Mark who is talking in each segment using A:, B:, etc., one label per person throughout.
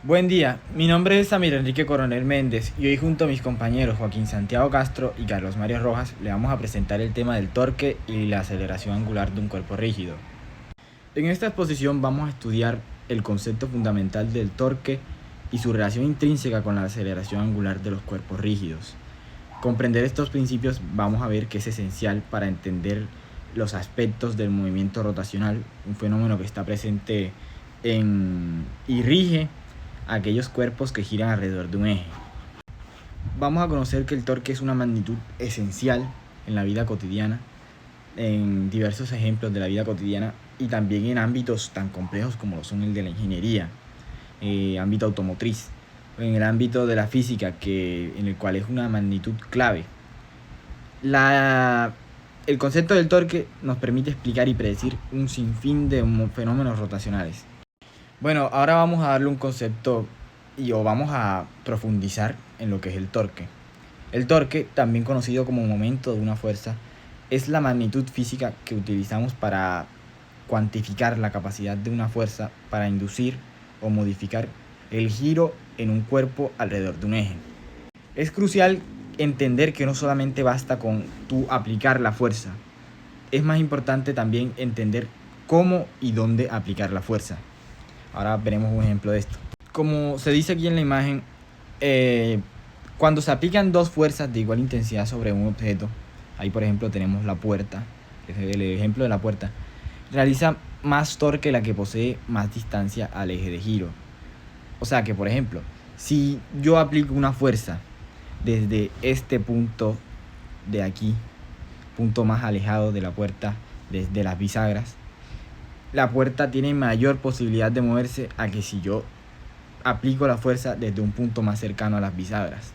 A: Buen día, mi nombre es Samir Enrique Coronel Méndez y hoy junto a mis compañeros Joaquín Santiago Castro y Carlos Mario Rojas le vamos a presentar el tema del torque y la aceleración angular de un cuerpo rígido. En esta exposición vamos a estudiar el concepto fundamental del torque y su relación intrínseca con la aceleración angular de los cuerpos rígidos. Comprender estos principios vamos a ver que es esencial para entender los aspectos del movimiento rotacional, un fenómeno que está presente y rige aquellos cuerpos que giran alrededor de un eje. Vamos a conocer que el torque es una magnitud esencial en la vida cotidiana, en diversos ejemplos de la vida cotidiana y también en ámbitos tan complejos como lo son el de la ingeniería, ámbito automotriz, en el ámbito de la física, en el cual es una magnitud clave. El concepto del torque nos permite explicar y predecir un sinfín de fenómenos rotacionales. Bueno, ahora vamos a darle un concepto o vamos a profundizar en lo que es el torque. El torque, también conocido como momento de una fuerza, es la magnitud física que utilizamos para cuantificar la capacidad de una fuerza para inducir o modificar el giro en un cuerpo alrededor de un eje. Es crucial entender que no solamente basta con tú aplicar la fuerza, es más importante también entender cómo y dónde aplicar la fuerza. Ahora veremos un ejemplo de esto. Como se dice aquí en la imagen, cuando se aplican dos fuerzas de igual intensidad sobre un objeto, ahí por ejemplo tenemos la puerta, el ejemplo de la puerta, realiza más torque la que posee más distancia al eje de giro. O sea que, por ejemplo, si yo aplico una fuerza desde este punto de aquí, punto más alejado de la puerta, desde las bisagras, la puerta tiene mayor posibilidad de moverse a que si yo aplico la fuerza desde un punto más cercano a las bisagras.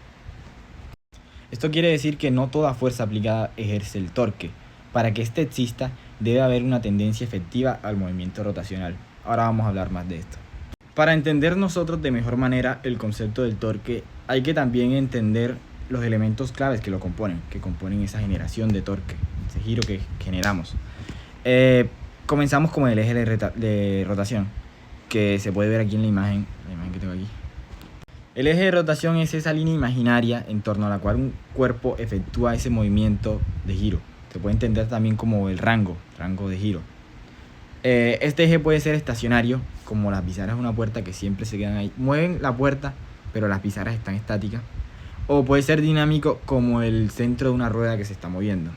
A: Esto quiere decir que no toda fuerza aplicada ejerce el torque. Para que éste exista, debe haber una tendencia efectiva al movimiento rotacional. Ahora vamos a hablar más de esto. Para entender nosotros de mejor manera el concepto del torque, hay que también entender los elementos claves que componen esa generación de torque, ese giro que generamos. Comenzamos con el eje de rotación, que se puede ver aquí en la imagen que tengo aquí. El eje de rotación es esa línea imaginaria en torno a la cual un cuerpo efectúa ese movimiento de giro. Se puede entender también como el rango de giro. Este eje puede ser estacionario, como las bisagras de una puerta que siempre se quedan ahí. Mueven la puerta, pero las bisagras están estáticas. O puede ser dinámico, como el centro de una rueda que se está moviendo.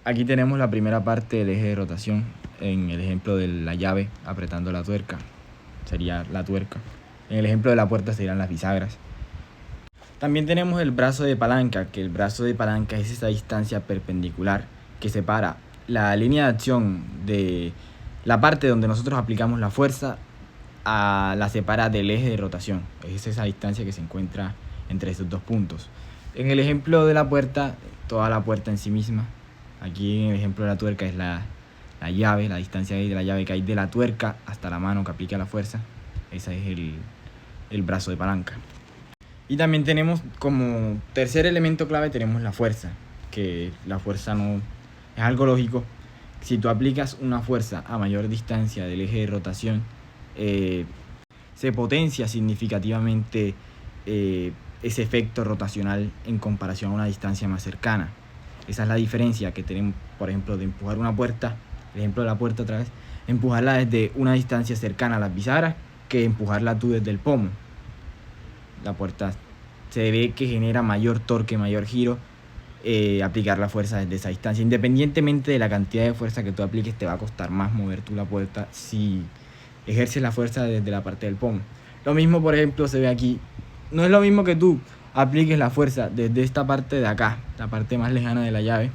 A: Aquí tenemos la primera parte del eje de rotación en el ejemplo de la llave apretando la tuerca, sería la tuerca. En el ejemplo de la puerta serían las bisagras. También tenemos el brazo de palanca, que el brazo de palanca es esa distancia perpendicular que separa la línea de acción de la parte donde nosotros aplicamos la fuerza, la separa del eje de rotación. Es esa distancia que se encuentra entre esos dos puntos. En el ejemplo de la puerta, toda la puerta en sí misma. Aquí en el ejemplo de la tuerca es la llave, la distancia de la llave que hay de la tuerca hasta la mano que aplica la fuerza. Ese es el brazo de palanca. Y también tenemos como tercer elemento clave tenemos la fuerza, que la fuerza no es algo lógico. Si tú aplicas una fuerza a mayor distancia del eje de rotación, se potencia significativamente ese efecto rotacional en comparación a una distancia más cercana. Esa es la diferencia que tenemos, por ejemplo, de empujar una puerta, el ejemplo de la puerta otra vez, empujarla desde una distancia cercana a las bisagras que empujarla tú desde el pomo. La puerta se ve que genera mayor torque, mayor giro, aplicar la fuerza desde esa distancia. Independientemente de la cantidad de fuerza que tú apliques, te va a costar más mover tú la puerta si ejerces la fuerza desde la parte del pomo. Lo mismo, por ejemplo, se ve aquí. No es lo mismo que tú apliques la fuerza desde esta parte de acá, la parte más lejana de la llave,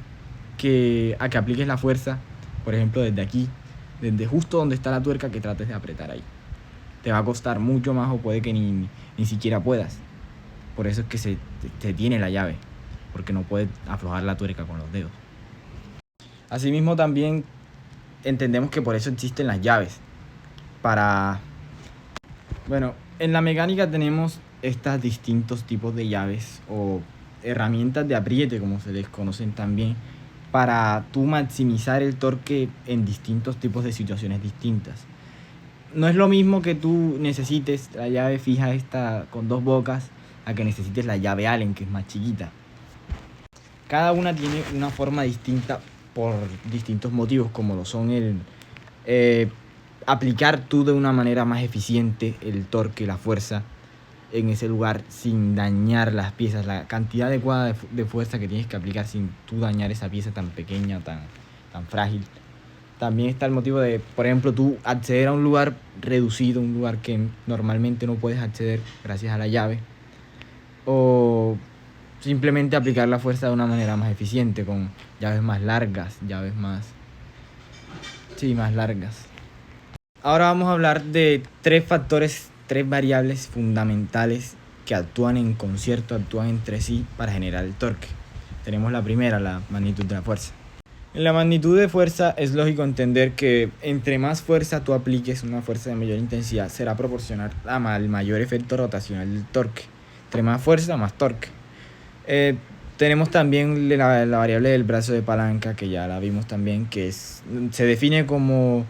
A: que apliques la fuerza, por ejemplo, desde aquí, desde justo donde está la tuerca, que trates de apretar ahí. Te va a costar mucho más o puede que ni siquiera puedas. Por eso es que se tiene la llave, porque no puedes aflojar la tuerca con los dedos. Asimismo, también entendemos que por eso existen las llaves. Bueno, en la mecánica tenemos estos distintos tipos de llaves o herramientas de apriete, como se les conocen también, para tú maximizar el torque en distintos tipos de situaciones distintas. no es lo mismo que tú necesites la llave fija esta con 2 bocas a que necesites la llave Allen, que es más chiquita. Cada una tiene una forma distinta por distintos motivos, como lo son aplicar tú de una manera más eficiente el torque, la fuerza en ese lugar sin dañar las piezas, la cantidad adecuada de fuerza que tienes que aplicar sin tú dañar esa pieza tan pequeña, tan frágil. También está el motivo de, por ejemplo, tú acceder a un lugar reducido, un lugar que normalmente no puedes acceder gracias a la llave, o simplemente aplicar la fuerza de una manera más eficiente, con llaves más largas, más largas. Ahora vamos a hablar de 3 factores, 3 variables fundamentales que actúan en concierto, actúan entre sí para generar el torque. Tenemos la primera, la magnitud de la fuerza. En la magnitud de fuerza es lógico entender que entre más fuerza tú apliques, una fuerza de mayor intensidad, será proporcional al mayor efecto rotacional del torque. Entre más fuerza, más torque. Tenemos también la variable del brazo de palanca, que ya la vimos también, que se define como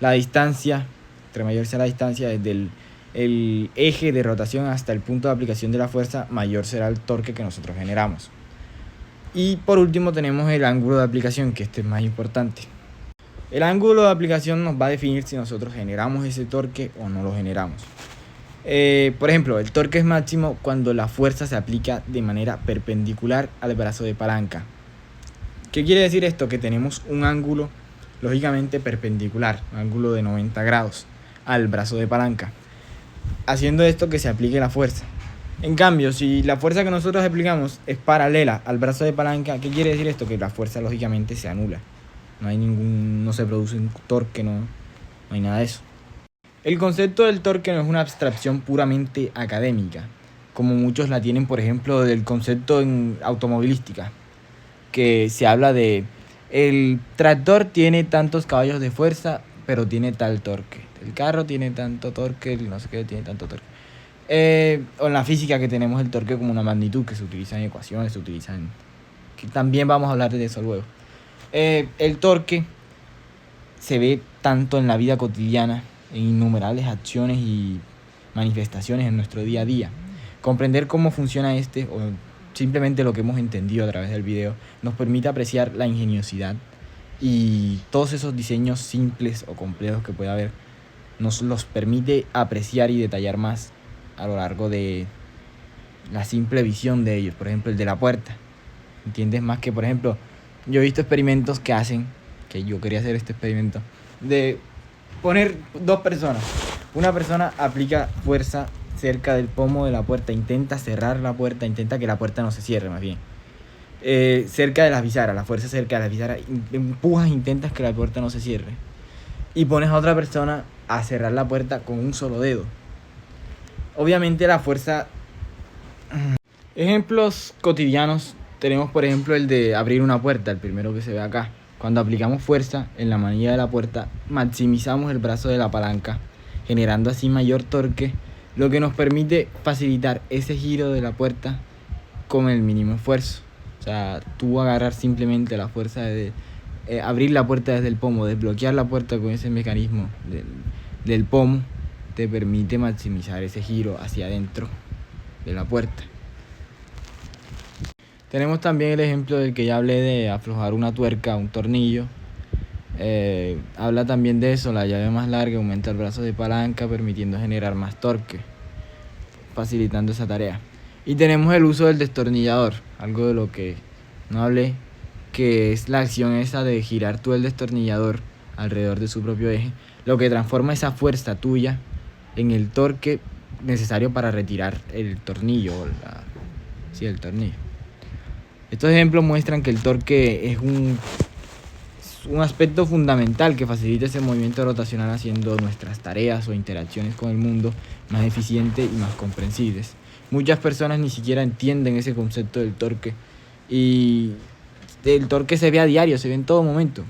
A: la distancia, entre mayor sea la distancia desde el eje de rotación hasta el punto de aplicación de la fuerza, mayor será el torque que nosotros generamos. Y por último tenemos el ángulo de aplicación, que este es más importante. El ángulo de aplicación nos va a definir si nosotros generamos ese torque o no lo generamos. Por ejemplo, el torque es máximo cuando la fuerza se aplica de manera perpendicular al brazo de palanca. ¿Qué quiere decir esto? Que tenemos un ángulo lógicamente perpendicular, un ángulo de 90 grados al brazo de palanca, haciendo esto que se aplique la fuerza. En cambio, si la fuerza que nosotros aplicamos es paralela al brazo de palanca, ¿qué quiere decir esto? Que la fuerza lógicamente se anula. No se produce un torque, no hay nada de eso. El concepto del torque no es una abstracción puramente académica, como muchos la tienen, por ejemplo, del concepto en automovilística, que se habla de el tractor tiene tantos caballos de fuerza, pero tiene tal torque. El carro tiene tanto torque, el no sé qué tiene tanto torque. O en la física, que tenemos el torque como una magnitud, que se utiliza en ecuaciones, que también vamos a hablar de eso luego. El torque se ve tanto en la vida cotidiana, en innumerables acciones y manifestaciones en nuestro día a día. Comprender cómo funciona o simplemente lo que hemos entendido a través del video, nos permite apreciar la ingeniosidad y todos esos diseños simples o complejos que puede haber, nos los permite apreciar y detallar más a lo largo de la simple visión de ellos. Por ejemplo, el de la puerta. ¿Entiendes? Más que, por ejemplo, yo he visto experimentos que hacen, que yo quería hacer este experimento, de poner 2 personas. Una persona aplica fuerza cerca del pomo de la puerta, intenta cerrar la puerta, intenta que la puerta no se cierre, más bien. Cerca de las bisaras, la fuerza cerca de las bisaras, empujas, intentas que la puerta no se cierre. Y pones a otra persona a cerrar la puerta con un solo dedo. Obviamente la fuerza... Ejemplos cotidianos tenemos, por ejemplo, el de abrir una puerta, el primero que se ve acá. Cuando aplicamos fuerza en la manilla de la puerta, maximizamos el brazo de la palanca, generando así mayor torque, lo que nos permite facilitar ese giro de la puerta con el mínimo esfuerzo. O sea, tú agarrar simplemente la fuerza de abrir la puerta desde el pomo, desbloquear la puerta con ese mecanismo del pomo, te permite maximizar ese giro hacia adentro de la puerta. Tenemos también el ejemplo del que ya hablé de aflojar una tuerca, un tornillo. Habla también de eso, la llave más larga aumenta el brazo de palanca, permitiendo generar más torque, facilitando esa tarea. Y tenemos el uso del destornillador, algo de lo que no hablé, que es la acción esa de girar tú el destornillador alrededor de su propio eje, lo que transforma esa fuerza tuya en el torque necesario para retirar el tornillo, el tornillo. Estos ejemplos muestran que el torque es un aspecto fundamental que facilita ese movimiento rotacional, haciendo nuestras tareas o interacciones con el mundo más eficientes y más comprensibles. Muchas personas ni siquiera entienden ese concepto del torque, y el torque se ve a diario, se ve en todo momento.